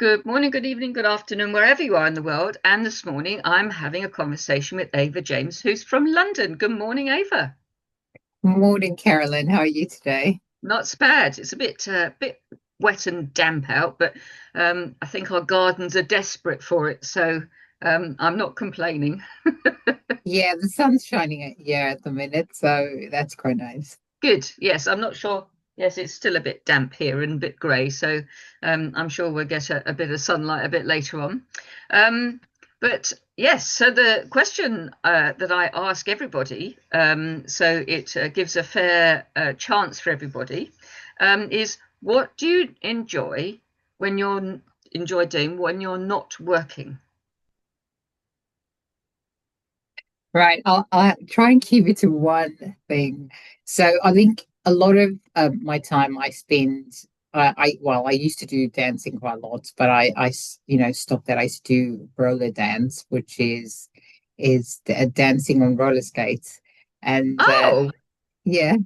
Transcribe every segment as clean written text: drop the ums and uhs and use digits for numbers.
Good morning, good evening, good afternoon, wherever you are in the world. And this morning I'm having a conversation with Ava James, who's from London. Good morning, Ava. Morning, Carolyn. How are you today? Not so bad. It's a bit wet and damp out, but I think our gardens are desperate for it, so I'm not complaining. Yeah, the sun's shining at the minute, so that's quite nice. Good. Yes, I'm not sure. Yes, it's still a bit damp here and a bit grey, so I'm sure we'll get a bit of sunlight a bit later on. Um, but yes, so the question that I ask everybody, so it gives a fair chance for everybody, is what do you enjoy doing when you're not working? Right, I'll try and keep it to one thing. So I think a lot of my time I spend, I used to do dancing quite a lot, but stopped that. I used to do roller dance, which is dancing on roller skates, and Oh, yeah.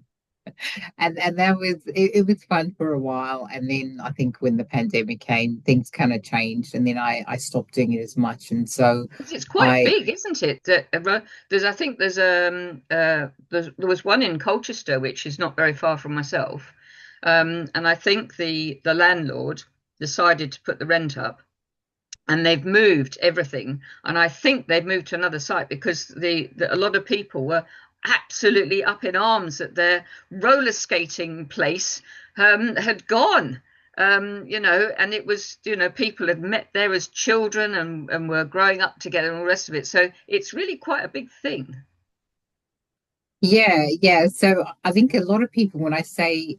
And that it was fun for a while, and then I think when the pandemic came, things kind of changed, and then I stopped doing it as much, and so it's quite I big, isn't it? There's, I think there was one in Colchester, which is not very far from myself, and I think the landlord decided to put the rent up, and they've moved everything, and I think they've moved to another site because a lot of people were absolutely up in arms that their roller skating place had gone. And it was, people had met there as children and were growing up together and all the rest of it. So it's really quite a big thing. yeah. So I think a lot of people, when I say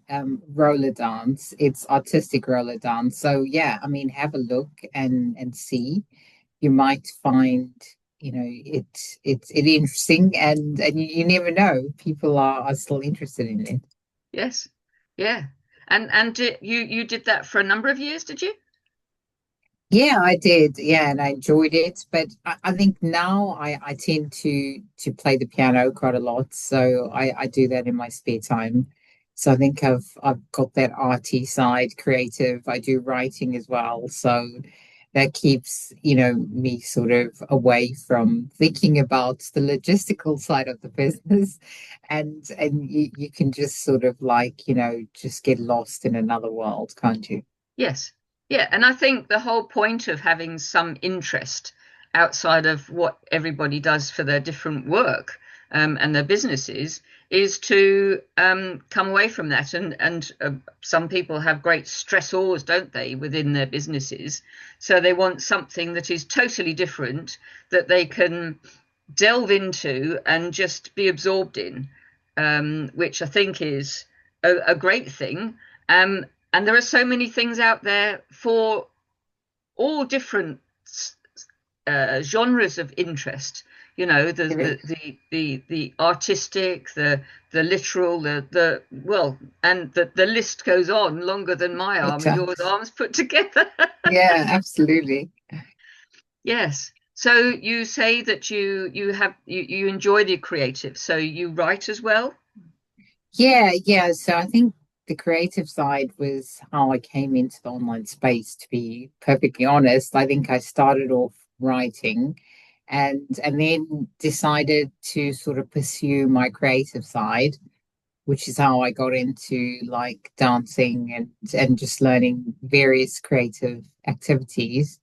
roller dance, it's artistic roller dance. So yeah, I mean, have a look and see. You might find, it interesting, and you never know. People are still interested in it. Yes, yeah. And you did that for a number of years, did you? Yeah, I did. Yeah, and I enjoyed it. But I think now I tend to play the piano quite a lot. So I do that in my spare time. So I think I've got that arty side, creative. I do writing as well. So that keeps, me sort of away from thinking about the logistical side of the business. And you can just sort of like, just get lost in another world, can't you? Yes. Yeah. And I think the whole point of having some interest outside of what everybody does for their different work and their businesses is to come away from that. And some people have great stressors, don't they, within their businesses? So they want something that is totally different that they can delve into and just be absorbed in, which I think is a great thing. And there are so many things out there for all different genres of interest. You know, the artistic, the literal, the well, and the list goes on longer than my It arm and does. yours arms put together. Yeah, absolutely. Yes. So you say that you enjoy the creative, so you write as well? Yeah. So I think the creative side was how I came into the online space, to be perfectly honest. I think I started off writing and then decided to sort of pursue my creative side, which is how I got into like dancing and just learning various creative activities.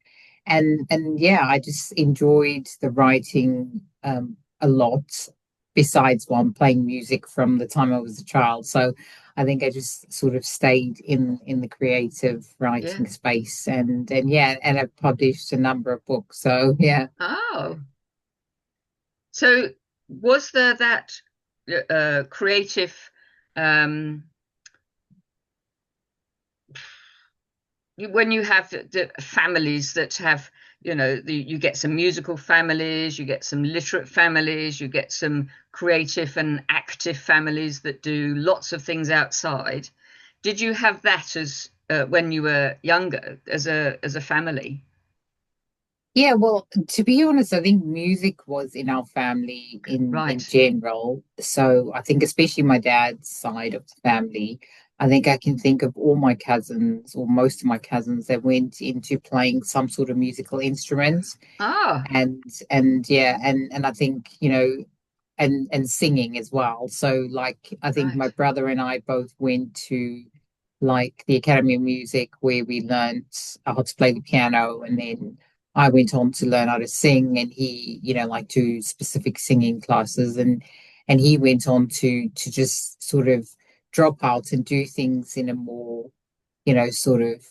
And yeah, I just enjoyed the writing a lot, besides one playing music from the time I was a child. So I think I just sort of stayed in the creative Yeah. writing space, and yeah, and I've published a number of books. So yeah. Oh. So was there that creative um when you have the families that have, you get some musical families, you get some literate families, you get some creative and active families that do lots of things outside. Did you have that as when you were younger as a family? Yeah, well, to be honest, I think music was in our family in Right. general. So I think especially my dad's side of the family, I think I can think of all my cousins or most of my cousins that went into playing some sort of musical instrument. Ah, And yeah, and I think, and singing as well. So like I think my right. brother and I both went to like the Academy of Music where we learned how to play the piano, and then I went on to learn how to sing, and he, like do specific singing classes, and he went on to just sort of drop out and do things in a more, sort of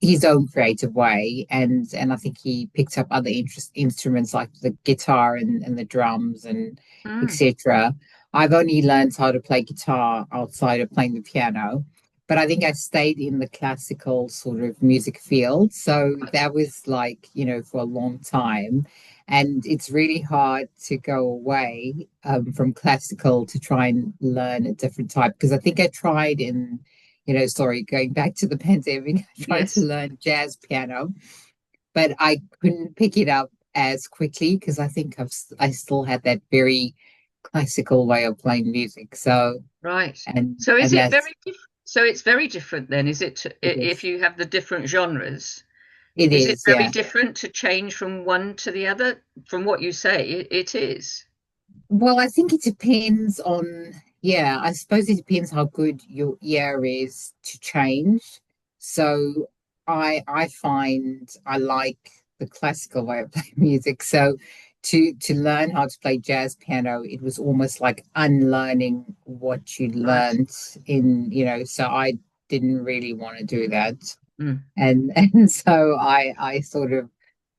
his own creative way, and I think he picked up other instruments like the guitar and the drums and Mm, etc. I've only learned how to play guitar outside of playing the piano, but I think I stayed in the classical sort of music field, so right. that was like, for a long time. And it's really hard to go away from classical to try and learn a different type, because I think I tried in, sorry, going back to the pandemic, I tried to Yes. learn jazz piano, but I couldn't pick it up as quickly because I think I still had that very classical way of playing music. So, Right. and So is and it that's very so it's very different then, is it, it if is. you have the different genres? It Is it is, very yeah. different to change from one to the other? From what you say, it is. Well, I think it depends on, yeah, I suppose it depends how good your ear is to change. So I find I like the classical way of playing music. So to learn how to play jazz piano, it was almost like unlearning what you Right. learned in, so I didn't really want to do that. Mm. And so I sort of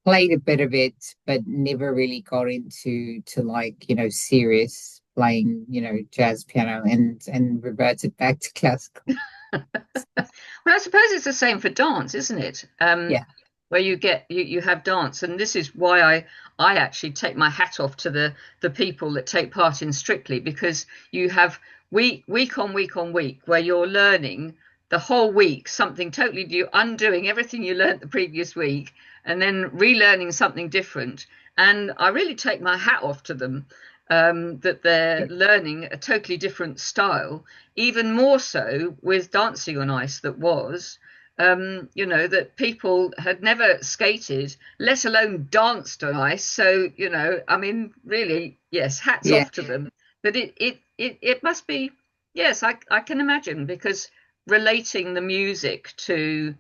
played a bit of it, but never really got into to like, serious playing, jazz piano, and reverted back to classical. Well, I suppose it's the same for dance, isn't it? Yeah. Where you have dance, and this is why I actually take my hat off to the people that take part in Strictly, because you have week on week on week where you're learning the whole week something totally new, undoing everything you learnt the previous week, and then relearning something different. And I really take my hat off to them, that they're learning a totally different style, even more so with Dancing on Ice, that was, that people had never skated, let alone danced on ice. So, I mean, really, yes, hats Yeah. off to them. But it must be, yes, I can imagine, because relating the music to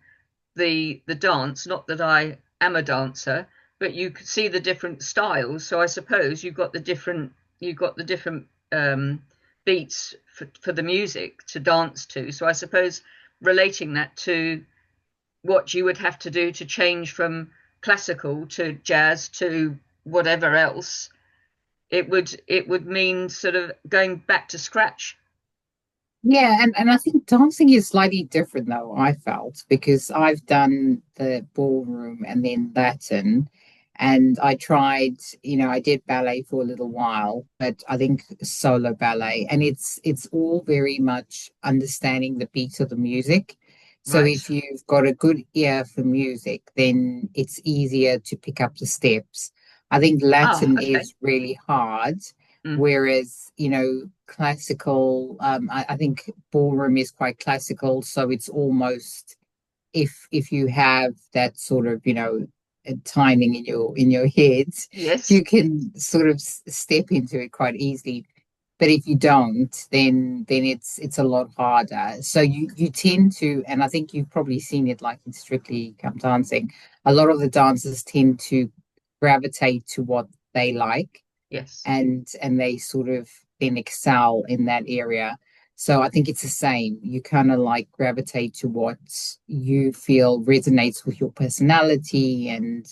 the dance, not that I am a dancer, but you could see the different styles. So I suppose you've got the different beats for the music to dance to. So I suppose relating that to what you would have to do to change from classical to jazz to whatever else, it would mean sort of going back to scratch. Yeah, and I think dancing is slightly different though, I felt, because I've done the ballroom and then Latin, and I tried, I did ballet for a little while, but I think solo ballet, and it's all very much understanding the beat of the music. So Right. if you've got a good ear for music, then it's easier to pick up the steps. I think Ah, Latin okay. is really hard. Mm, Whereas, classical, I think ballroom is quite classical, so it's almost, if you have that sort of, timing in your head, yes. you can sort of step into it quite easily. But if you don't, then it's a lot harder. So you tend to, and I think you've probably seen it like in Strictly Come Dancing, a lot of the dancers tend to gravitate to what they like, Yes. and they sort of then excel in that area. So I think it's the same. You kind of like gravitate to what you feel resonates with your personality, and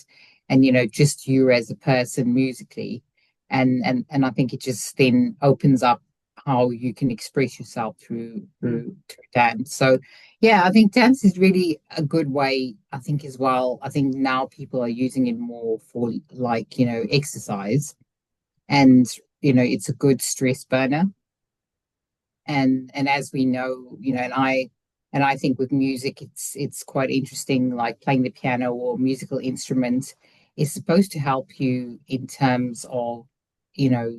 just you as a person musically. And I think it just then opens up how you can express yourself through Mm, through through dance. So yeah, I think dance is really a good way, I think, as well. I think now people are using it more for like, exercise, and it's a good stress burner. And as we know, and I think with music, it's quite interesting, like playing the piano or musical instrument is supposed to help you in terms of, you know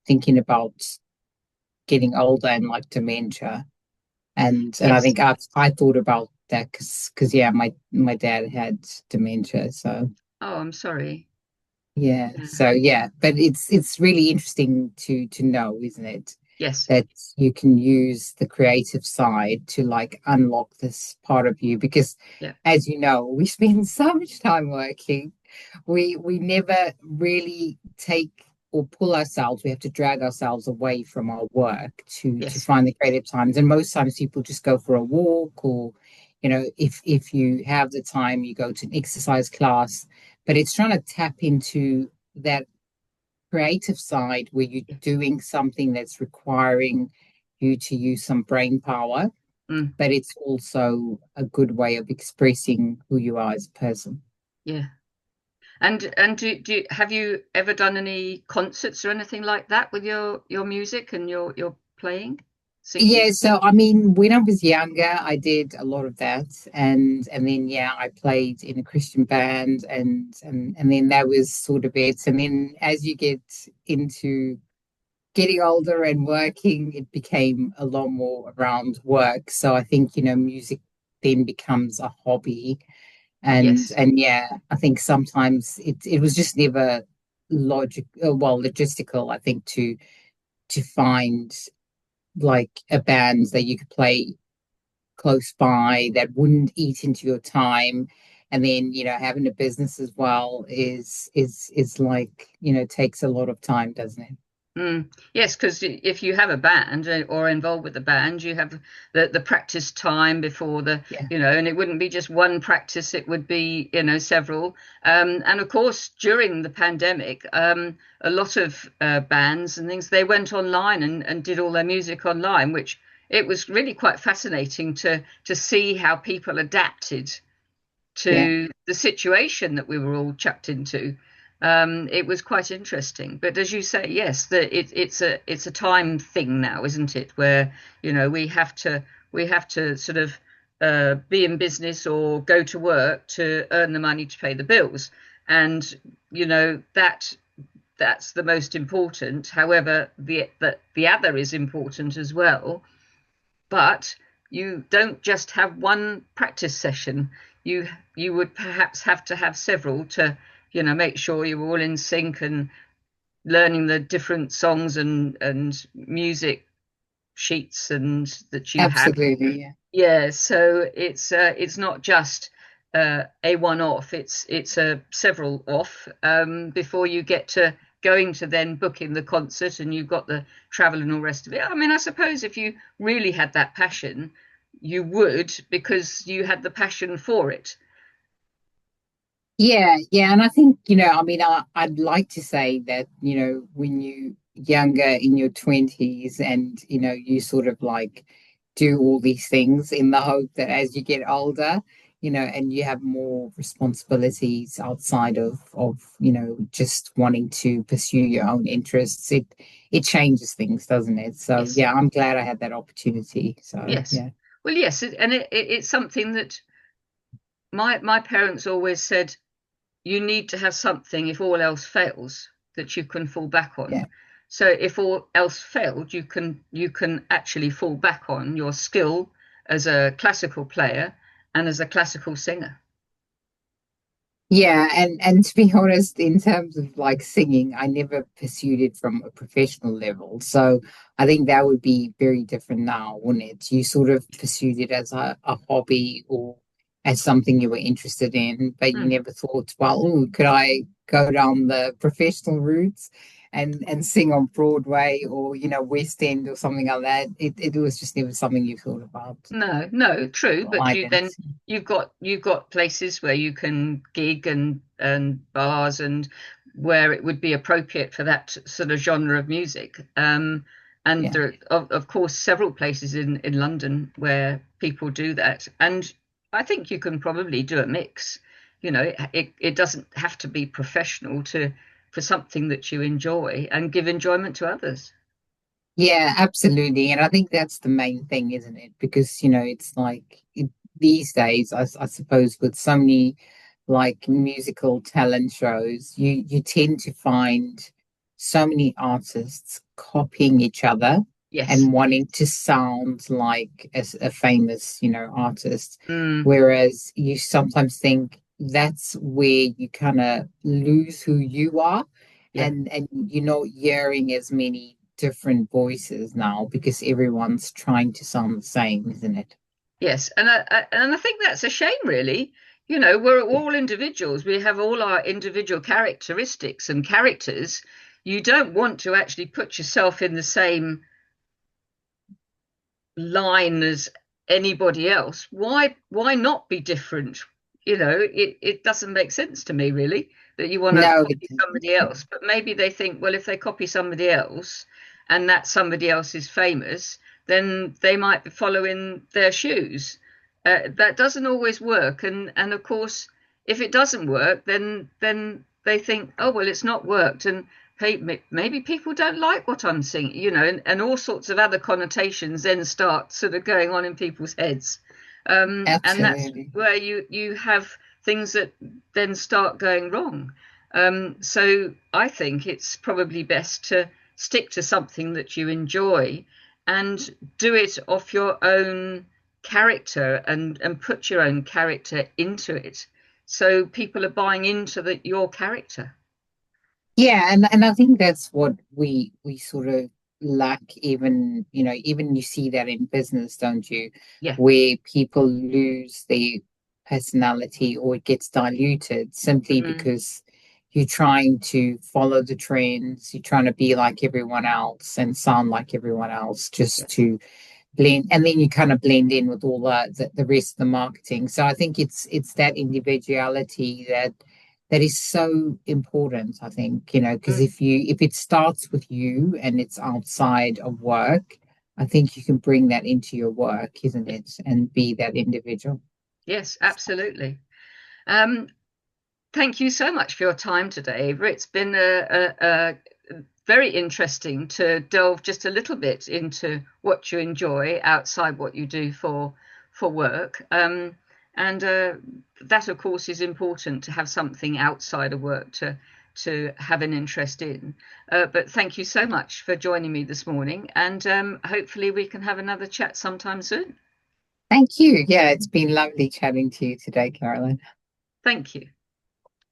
thinking about getting older and like dementia. And I Yes. think I thought about that because yeah, my dad had dementia, so Oh, I'm sorry. yeah, Yeah. so yeah, but it's really interesting to know, isn't it, Yes. that you can use the creative side to like unlock this part of you because Yeah. as you know, we spend so much time working. We never really take or pull ourselves. We have to drag ourselves away from our work to Yes. find the creative times. And most times people just go for a walk or, if you have the time, you go to an exercise class. But it's trying to tap into that creative side where you're Yeah. doing something that's requiring you to use some brain power, Mm, but it's also a good way of expressing who you are as a person. yeah. And have you ever done any concerts or anything like that with your music and your playing, singing? Yeah, so I mean, when I was younger, I did a lot of that, and then yeah, I played in a Christian band, and then that was sort of it. And then as you get into getting older and working, it became a lot more around work. So I think, music then becomes a hobby, and Yes. and yeah, I think sometimes it was just never logistical. I think to find like a band that you could play close by that wouldn't eat into your time, and then having a business as well is like takes a lot of time, doesn't it? Mm. Yes, because if you have a band or involved with the band, you have the practice time before Yeah, and it wouldn't be just one practice, it would be, several. And of course, during the pandemic, a lot of bands and things, they went online and did all their music online, which it was really quite fascinating to see how people adapted yeah, to the situation that we were all chucked into. It was quite interesting. But as you say, yes, it's a time thing now, isn't it? Where we have to sort of be in business or go to work to earn the money to pay the bills, and that's the most important. However, the other is important as well, but you don't just have one practice session. You would perhaps have to have several to make sure you're all in sync and learning the different songs and music sheets and that you have. absolutely. Yeah. Yeah, so it's not just a one-off. It's a several off before you get to going to then booking the concert and you've got the travel and all the rest of it. I mean, I suppose if you really had that passion, you would because you had the passion for it. Yeah, yeah, and I think, I mean, I'd like to say that, when you younger in your 20s and, you sort of like do all these things in the hope that as you get older, and you have more responsibilities outside of just wanting to pursue your own interests, it changes things, doesn't it? So Yes, yeah, I'm glad I had that opportunity. So yes. yeah, Well, yes, and it's something that my parents always said you need to have something if all else fails that you can fall back yeah. on. So if all else failed, you can actually fall back on your skill as a classical player and as a classical singer. Yeah, and to be honest, in terms of like singing, I never pursued it from a professional level. So I think that would be very different now, wouldn't it? You sort of pursued it as a hobby or as something you were interested in, but you Mm. never thought, well, ooh, could I go down the professional routes and sing on Broadway or, West End or something like that? It was just never something you thought about. No, no, true, Well, but I you didn't. then you've got places where you can gig and bars and where it would be appropriate for that sort of genre of music. And Yeah. there are, of course, several places in London where people do that. And I think you can probably do a mix. It doesn't have to be professional to for something that you enjoy and give enjoyment to others. Yeah, absolutely. And I think that's the main thing, isn't it? Because, it's like these days, I suppose, with so many like musical talent shows, you tend to find so many artists copying each other. Yes. and wanting to sound like a famous, artist. Mm, Whereas you sometimes think that's where you kind of lose who you are, yeah. and you're not hearing as many different voices now because everyone's trying to sound the same, isn't it? Yes, and I think that's a shame, really. You know, we're all individuals. We have all our individual characteristics and characters. You don't want to actually put yourself in the same line as anybody else. Why not be different? You know, it doesn't make sense to me really that you want to No, copy somebody else. But maybe they think, well, if they copy somebody else and that somebody else is famous, then they might be following their shoes. That doesn't always work, and of course, if it doesn't work, then they think, oh well, it's not worked, and maybe people don't like what I'm singing, you know, and all sorts of other connotations then start sort of going on in people's heads. And that's absolutely. where you have things that then start going wrong. So I think it's probably best to stick to something that you enjoy and do it off your own character and put your own character into it. So people are buying into your character. Yeah, and I think that's what we sort of lack, even, even you see that in business, don't you? Yeah. Where people lose their personality or it gets diluted simply Mm, because you're trying to follow the trends, you're trying to be like everyone else and sound like everyone else just yes. to blend, and then you kind of blend in with all the rest of the marketing. So I think it's that individuality that is so important, I think, because Mm, if it starts with you and it's outside of work, I think you can bring that into your work, isn't yeah. it, and be that individual. Yes, absolutely. Um, Thank you so much for your time today, Ava. It's been very interesting to delve just a little bit into what you enjoy outside what you do for work. And that, of course, is important to have something outside of work to have an interest in. But thank you so much for joining me this morning, and hopefully we can have another chat sometime soon. Thank you. Yeah, it's been lovely chatting to you today, Carolyn. Thank you.